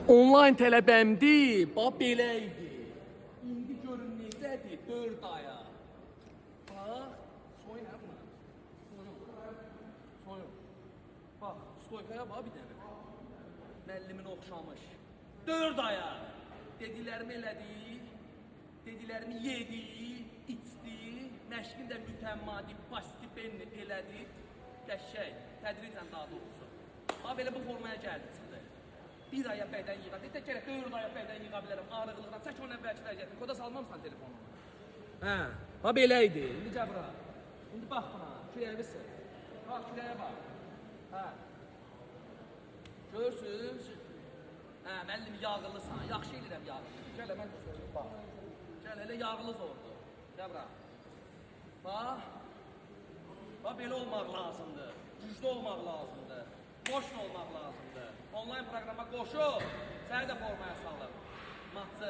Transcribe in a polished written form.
Online tələbəmdi, bax belə idi. İndi görün necədir, 4 aya. Bax, soyun hə buna. Soyun. Bax, stoykaya bax bir dənə. Müəllimin oxşamış. 4 aya. Dediklərimi elədik, dediklərimi yedik, içdik, məşqin də mütəmmadi, pasibenni elədik. Qəşək, tədricən daha doğrusu. Bax, belə bu formaya gəldi çıxdı. Bir aya bəydən yığa, deyək gərək 4 aya bəydən yığa bilərəm, ağrıqlıqdan. Çək onun əvvəlki vəziyyətini, koda salmamsan telefonunu. Hə, bax belə idi. İndi gəl bura. İndi bax buna, kürəyə sıx. Bax, kürəyə bax. Hə. Görürsünüz? Hə, müəllim yağlısan, yaxşı eləyirəm yağlı. Gəl, mən də söyləyim, bax. Gəl, elə yağlı oldu. Gəl bura. Bax. Bax, belə olmaq lazımdır. Güclü olmaq lazımdır. Boş olmaq lazımdır. Online proqrama qoşul, səni də formaya salır. Matçı.